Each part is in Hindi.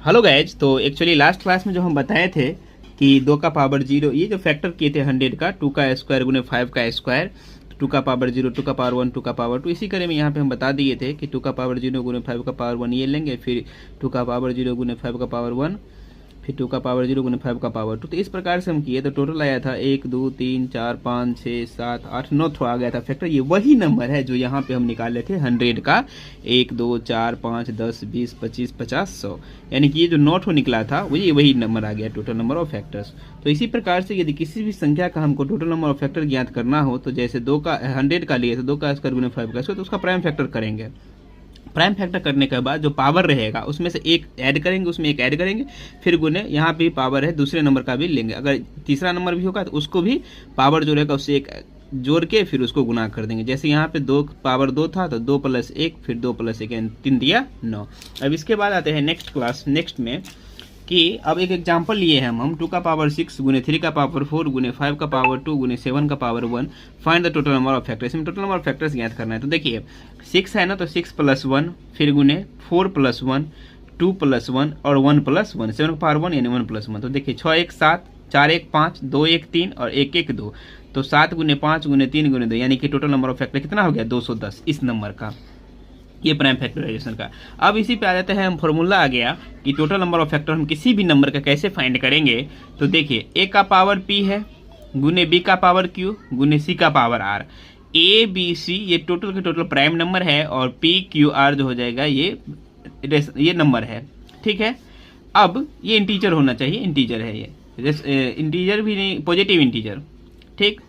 हेलो गाइज, तो एक्चुअली लास्ट क्लास में जो हम बताए थे कि 2 का पावर 0 ये जो फैक्टर किए थे 100 का 2 का स्क्वायर गुने 5 का स्क्वायर, 2 का पावर 0, 2 का पावर 1, 2 का पावर 2, इसी करे में यहाँ पे हम बता दिए थे कि 2 का पावर 0 गुने 5 का पावर 1 ये लेंगे, फिर 2 का पावर 0 गुने 5 का पावर 1, फिर 2 का पावर 0 गुने 5 का पावर 2। तो इस प्रकार से हम किए तो टोटल आया था 1 2 3 4 5 6 7 8 9 थ्रो आ गया था फैक्टर। ये वही नंबर है जो यहाँ पे हम निकाले थे 100 का 1 2 4 5 10 20 25 50 100, यानी कि ये जो 9 थ्रो निकला था वही नंबर आ गया टोटल नंबर ऑफ फैक्टर्स। तो इसी प्रकार से यदि किसी भी संख्या का हमको टोटल नंबर ऑफ फैक्टर ज्ञात करना हो तो जैसे 2 का 100 का लिए तो 2 का स्क्वायर गुने 5 का स्क्वायर, तो उसका प्राइम फैक्टर करेंगे। प्राइम फैक्टर करने के बाद जो पावर रहेगा उसमें से एक ऐड करेंगे, उसमें एक ऐड करेंगे, फिर गुने यहाँ पे पावर है दूसरे नंबर का भी लेंगे, अगर तीसरा नंबर भी होगा तो उसको भी पावर जो रहेगा उससे एक जोड़ के फिर उसको गुना कर देंगे। जैसे यहाँ पे 2 पावर 2 था तो 2 + 1 फिर 2 + 1 3 दिया 9। अब इसके बाद आते हैं नेक्स्ट में कि अब एक एग्जांपल लिए हैं हम 2 का पावर 6 गुने 3 का पावर 4 गुने 5 का पावर 2 गुने 7 का power 1, find the total number of factors. इसमें टोटल नंबर ऑफ फैक्टर्स ज्ञात करना है। तो देखिए 6 है ना, तो 6 + 1 फिर गुने 4 + 1 2 + 1 और 1 + 1 7 का पावर 1 यानी 1 + 1। तो देखिए 6 1 7 4 1 5 2 1 3 और 1 1 2, तो 7 गुने 5 गुने 3 गुने 2 यानी कि टोटल नंबर ऑफ फैक्टर कितना हो गया 210 इस नंबर का, ये प्राइम फैक्टराइजेशन का। अब इसी पे आ जाते हैं हम, फॉर्मूला आ गया कि टोटल नंबर ऑफ फैक्टर हम किसी भी नंबर का कैसे फाइंड करेंगे। तो देखिए a का पावर p है गुने b का पावर q गुने c का power r, a b c ये टोटल के टोटल प्राइम नंबर है और p q r जो हो जाएगा ये नंबर है, ठीक है। अब ये इंटीजर होना चाहिए, इंटीजर है ये, इंटीजर भी नहीं पॉजिटिव इंटीजर, ठीक।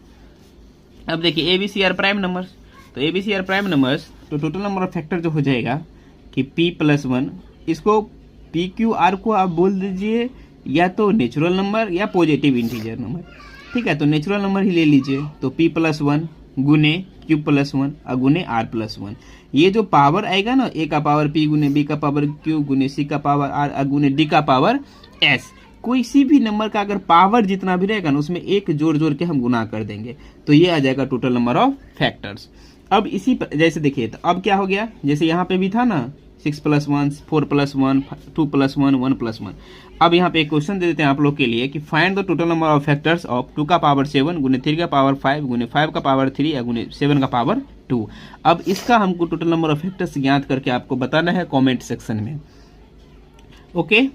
अब देखिए A B C are prime numbers, तो A B C are prime numbers तो टोटल नंबर ऑफ फैक्टर जो हो जाएगा कि p + 1, इसको p q r को आप बोल दीजिए या तो नेचुरल नंबर या पॉजिटिव इंटीजर नंबर, ठीक है। तो नेचुरल नंबर ही ले लीजिए, तो p + 1 गुने q + 1 और गुने r + 1। ये जो पावर आएगा ना a का पावर p गुने b का पावर q गुने c का पावर r और गुने d का पावर s, कोई सी भी नंबर का अगर पावर जितना भी रहेगा ना उसमें एक जोड़ के हम गुना कर देंगे, तो ये आ जाएगा टोटल नंबर ऑफ फैक्टर्स। अब इसी पर जैसे देखिए तो अब क्या हो गया, जैसे यहाँ पे भी था ना 6 + 1 4 + 1 2 + 1 1 + 1। अब यहाँ पे एक क्वेश्चन दे देते हैं आप लोग के लिए कि find the total number of factors of 2 का पावर 7 गुने 3 का पावर 5 गुने 5 का पावर 3 या गुने 7 का पावर 2। अब इसका हमको टोटल नंबर ऑफ फैक्टर्स ज्ञात करके आपको बताना है कॉमेंट सेक्शन में, ओके।